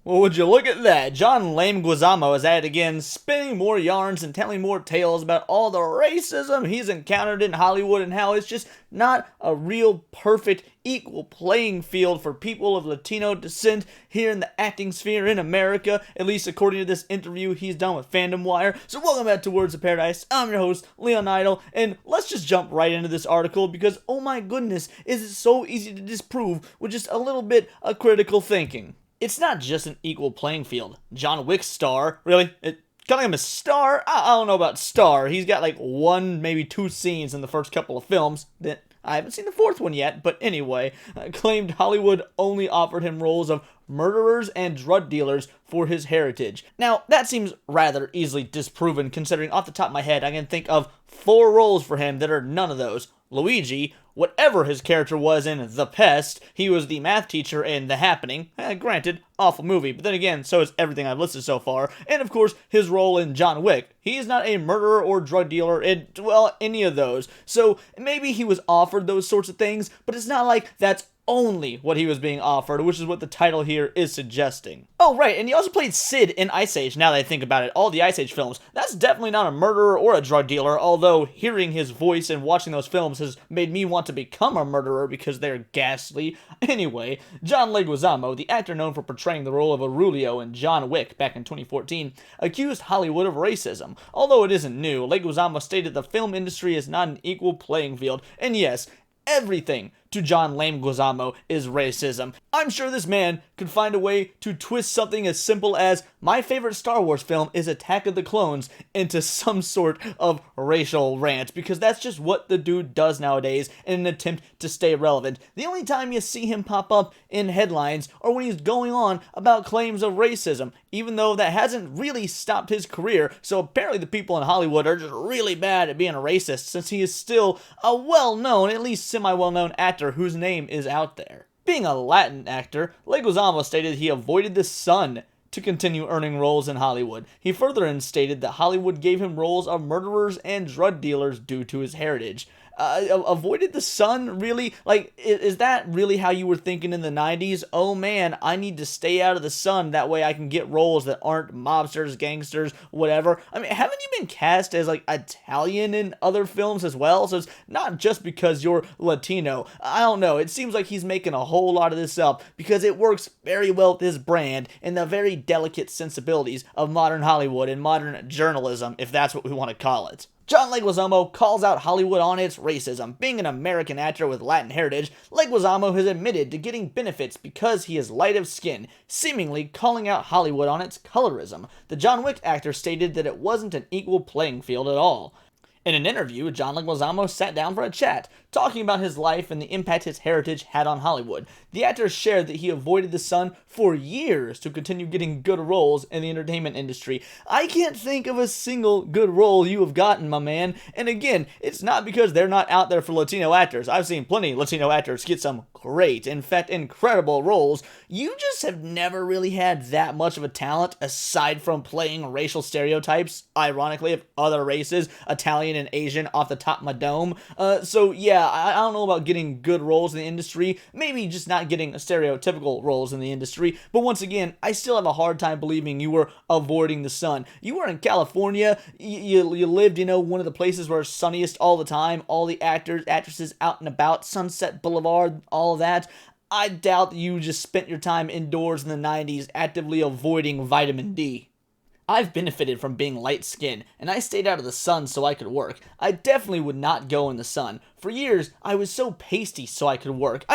Well, would you look at that? John Leguizamo is at it again, spinning more yarns and telling more tales about all the racism he's encountered in Hollywood and how it's just not a real perfect equal playing field for people of Latino descent here in the acting sphere in America, at least according to this interview he's done with Fandom Wire. So welcome back to Words of Paradise. I'm your host, Leon Idol, and let's just jump right into this article because, oh my goodness, is it so easy to disprove with just a little bit of critical thinking. It's not just an equal playing field. John Wick's star, really? Calling him a star? I don't know about star. He's got like one, maybe two scenes in the first couple of films. I haven't seen the fourth one yet, but anyway, claimed Hollywood only offered him roles of murderers and drug dealers for his heritage. Now, that seems rather easily disproven considering off the top of my head I can think of 4 roles for him that are none of those. Luigi, whatever his character was in The Pest, he was the math teacher in The Happening. Granted, awful movie, but then again, so is everything I've listed so far. And of course, his role in John Wick. He is not a murderer or drug dealer in, well, any of those. So maybe he was offered those sorts of things, but it's not like that's only what he was being offered, which is what the title here is suggesting. Oh, right, and he also played Sid in Ice Age, now that I think about it. All the Ice Age films. That's definitely not a murderer or a drug dealer, although hearing his voice and watching those films has made me want to become a murderer because they're ghastly. Anyway, John Leguizamo, the actor known for portraying the role of Aurelio in John Wick back in 2014, accused Hollywood of racism. Although it isn't new, Leguizamo stated the film industry is not an equal playing field, and yes, everything to John Leguizamo is racism. I'm sure this man could find a way to twist something as simple as my favorite Star Wars film is Attack of the Clones into some sort of racial rant, because that's just what the dude does nowadays in an attempt to stay relevant. The only time you see him pop up in headlines are when he's going on about claims of racism, even though that hasn't really stopped his career. So apparently the people in Hollywood are just really bad at being a racist, since he is still a well-known, at least semi-well-known actor whose name is out there. Being a Latin actor, Leguizamo stated he avoided the sun to continue earning roles in Hollywood. He further stated that Hollywood gave him roles of murderers and drug dealers due to his heritage. Avoided the sun? Really? Like, is that really how you were thinking in the 90s? Oh man, I need to stay out of the sun, that way I can get roles that aren't mobsters, gangsters, whatever. I mean, haven't you been cast as, like, Italian in other films as well? So it's not just because you're Latino. I don't know, it seems like he's making a whole lot of this up because it works very well with his brand and the very delicate sensibilities of modern Hollywood and modern journalism, if that's what we want to call it. John Leguizamo calls out Hollywood on its racism. Being an American actor with Latin heritage, Leguizamo has admitted to getting benefits because he is light of skin, seemingly calling out Hollywood on its colorism. The John Wick actor stated that it wasn't an equal playing field at all. In an interview, John Leguizamo sat down for a chat, talking about his life and the impact his heritage had on Hollywood. The actor shared that he avoided the sun for years to continue getting good roles in the entertainment industry. I can't think of a single good role you have gotten, my man. And again, it's not because they're not out there for Latino actors. I've seen plenty of Latino actors get some great, in fact, incredible roles. You just have never really had that much of a talent aside from playing racial stereotypes, ironically, of other races, Italian and Asian off the top of my dome. So yeah, I don't know about getting good roles in the industry, maybe just not getting stereotypical roles in the industry, but once again, I still have a hard time believing you were avoiding the sun. You were in California, you lived, one of the places where it's sunniest all the time, all the actors, actresses out and about, Sunset Boulevard, all that. I doubt that you just spent your time indoors in the 90s actively avoiding vitamin D. I've benefited from being light-skinned, and I stayed out of the sun so I could work. I definitely would not go in the sun. For years, I was so pasty so I could work.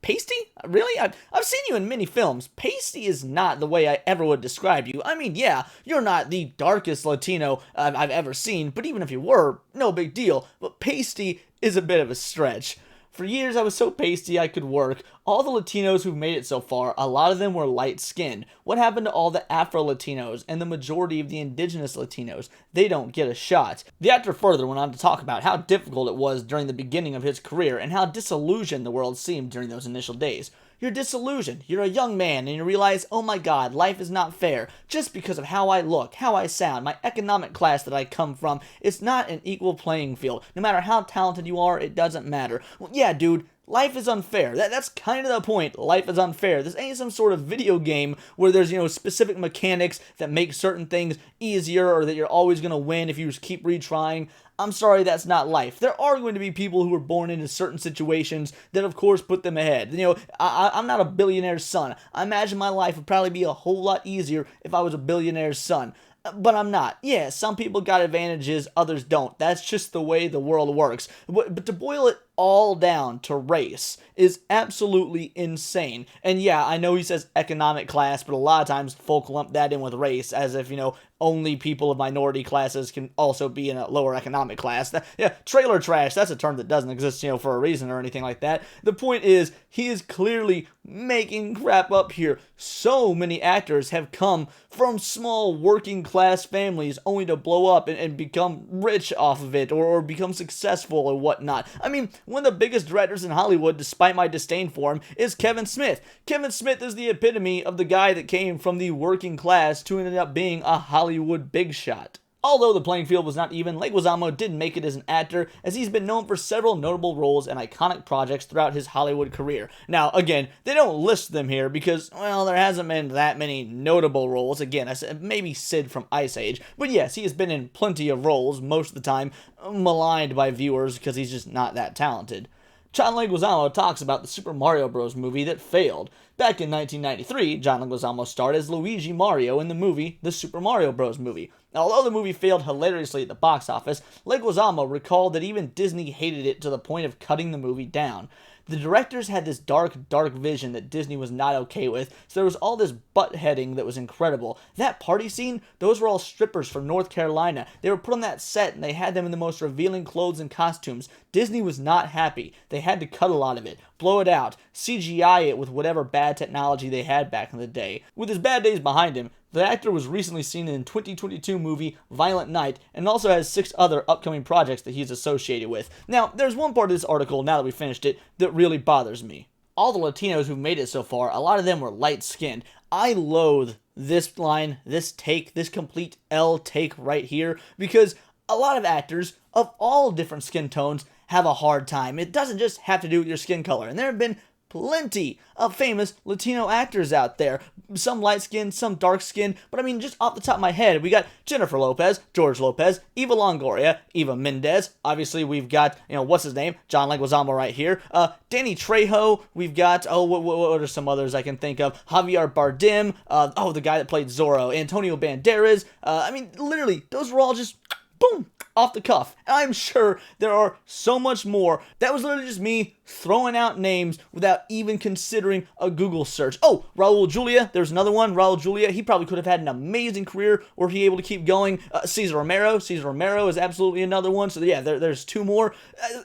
Pasty? Really? I've seen you in many films. Pasty is not the way I ever would describe you. I mean, yeah, you're not the darkest Latino I've ever seen, but even if you were, no big deal. But pasty is a bit of a stretch. For years, I was so pasty I could work. All the Latinos who've made it so far, a lot of them were light-skinned. What happened to all the Afro-Latinos and the majority of the indigenous Latinos? They don't get a shot. The actor further went on to talk about how difficult it was during the beginning of his career and how disillusioned the world seemed during those initial days. You're disillusioned. You're a young man and you realize, oh my god, life is not fair. Just because of how I look, how I sound, my economic class that I come from, it's not an equal playing field. No matter how talented you are, it doesn't matter. Well, yeah, dude, life is unfair. That's kind of the point. Life is unfair. This ain't some sort of video game where there's, specific mechanics that make certain things easier or that you're always going to win if you just keep retrying. I'm sorry, that's not life. There are going to be people who are born into certain situations that, of course, put them ahead. I'm not a billionaire's son. I imagine my life would probably be a whole lot easier if I was a billionaire's son. But I'm not. Yeah, some people got advantages, others don't. That's just the way the world works. But to boil it all down to race is absolutely insane. And yeah, I know he says economic class, but a lot of times folk lump that in with race as if, only people of minority classes can also be in a lower economic class. Trailer trash, that's a term that doesn't exist, for a reason or anything like that. The point is, he is clearly making crap up here. So many actors have come from small working class families only to blow up and become rich off of it or become successful or whatnot. I mean, one of the biggest directors in Hollywood, despite my disdain for him, is Kevin Smith. Kevin Smith is the epitome of the guy that came from the working class to end up being a Hollywood big shot. Although the playing field was not even, Leguizamo did make it as an actor, as he's been known for several notable roles and iconic projects throughout his Hollywood career. Now, again, they don't list them here because, well, there hasn't been that many notable roles. Again, I said maybe Sid from Ice Age, but yes, he has been in plenty of roles, most of the time maligned by viewers because he's just not that talented. John Leguizamo talks about the Super Mario Bros. Movie that failed. Back in 1993, John Leguizamo starred as Luigi Mario in the movie The Super Mario Bros. Movie. Although the movie failed hilariously at the box office, Leguizamo recalled that even Disney hated it to the point of cutting the movie down. The directors had this dark vision that Disney was not okay with, so there was all this butt-heading that was incredible. That party scene, those were all strippers from North Carolina. They were put on that set, and they had them in the most revealing clothes and costumes. Disney was not happy. They had to cut a lot of it, blow it out, CGI it with whatever bad technology they had back in the day. With his bad days behind him, the actor was recently seen in the 2022 movie Violent Night and also has 6 other upcoming projects that he's associated with. Now, there's one part of this article, now that we finished it, that really bothers me. All the Latinos who've made it so far, a lot of them were light-skinned. I loathe this line, this take, this complete L take right here, because a lot of actors of all different skin tones have a hard time. It doesn't just have to do with your skin color, and there have been plenty of famous Latino actors out there. Some light-skinned, some dark-skinned, but I mean, just off the top of my head, we got Jennifer Lopez, George Lopez, Eva Longoria, Eva Mendes. Obviously, we've got, what's his name? John Leguizamo right here. Danny Trejo. We've got, what are some others I can think of? Javier Bardem. The guy that played Zorro. Antonio Banderas. I mean, literally, those were all just boom, off the cuff. And I'm sure there are so much more. That was literally just me throwing out names without even considering a Google search. Oh, Raul Julia, there's another one. Raul Julia, he probably could have had an amazing career were he able to keep going. Cesar Romero is absolutely another one. So yeah, there's 2 more.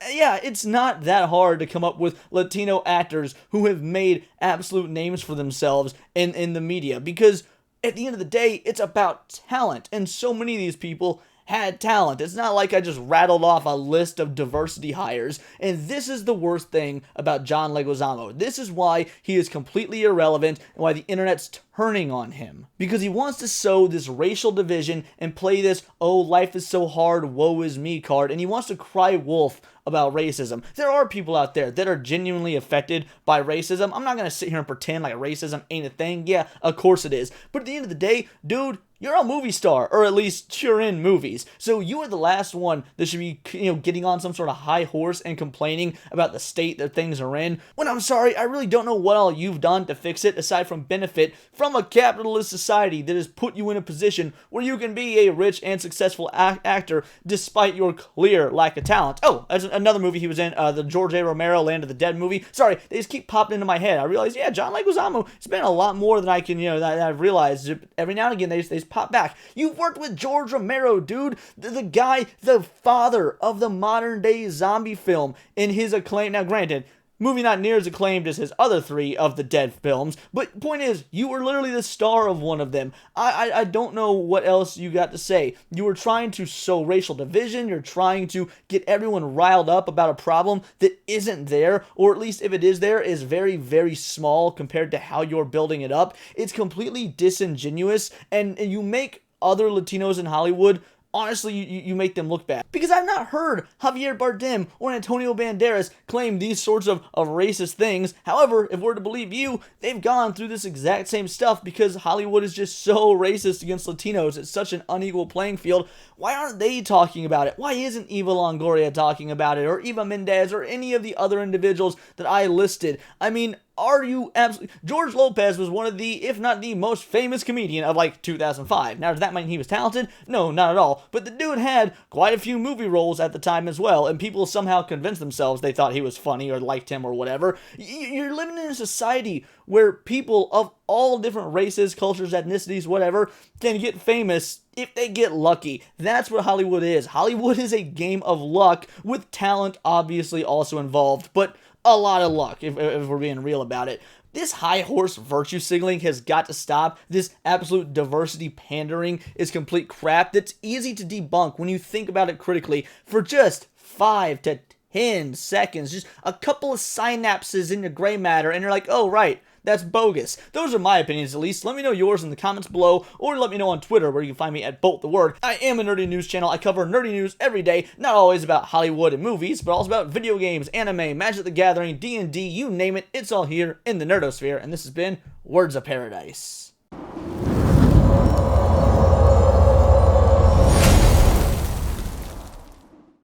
It's not that hard to come up with Latino actors who have made absolute names for themselves in the media, because at the end of the day, it's about talent, and so many of these people had talent. It's not like I just rattled off a list of diversity hires, and this is the worst thing about John Leguizamo. This is why he is completely irrelevant and why the internet's turning on him. Because he wants to sow this racial division and play this, oh, life is so hard, woe is me card, and he wants to cry wolf about racism. There are people out there that are genuinely affected by racism. I'm not going to sit here and pretend like racism ain't a thing. Yeah, of course it is. But at the end of the day, dude, you're a movie star, or at least you're in movies. So you are the last one that should be, getting on some sort of high horse and complaining about the state that things are in. When I'm sorry, I really don't know what all you've done to fix it aside from benefit from a capitalist society that has put you in a position where you can be a rich and successful actor despite your clear lack of talent. Oh, that's another movie he was in, the George A. Romero Land of the Dead movie. Sorry, they just keep popping into my head. I realize, yeah, John Leguizamo, it's been a lot more than I can, that I've realized. Every now and again, they just pop back. You've worked with George Romero, dude. The guy, the father of the modern day zombie film in his acclaim. Now, granted, movie not near as acclaimed as his other 3 of the Dead films, but point is, you were literally the star of one of them. I don't know what else you got to say. You were trying to sow racial division, you're trying to get everyone riled up about a problem that isn't there, or at least if it is there, is very, very small compared to how you're building it up. It's completely disingenuous, and you make other Latinos in Hollywood honestly, you make them look bad. Because I've not heard Javier Bardem or Antonio Banderas claim these sorts of racist things. However, if we're to believe you, they've gone through this exact same stuff because Hollywood is just so racist against Latinos. It's such an unequal playing field. Why aren't they talking about it? Why isn't Eva Longoria talking about it, or Eva Mendes, or any of the other individuals that I listed? I mean, are you absolutely... George Lopez was one of the, if not the most famous comedian of like 2005. Now, does that mean he was talented? No, not at all. But the dude had quite a few movie roles at the time as well, and people somehow convinced themselves they thought he was funny or liked him or whatever. You're living in a society where people of all different races, cultures, ethnicities, whatever, can get famous if they get lucky. That's what Hollywood is. Hollywood is a game of luck, with talent obviously also involved, but a lot of luck, if we're being real about it. This high horse virtue signaling has got to stop. This absolute diversity pandering is complete crap that's easy to debunk when you think about it critically for just 5 to 10 seconds. Just a couple of synapses in your gray matter, and you're like, oh, right. That's bogus. Those are my opinions, at least. Let me know yours in the comments below, or let me know on Twitter, where you can find me at BoltTheWord. I am a nerdy news channel. I cover nerdy news every day, not always about Hollywood and movies, but also about video games, anime, Magic the Gathering, D&D, you name it. It's all here in the Nerdosphere, and this has been Words of Paradise.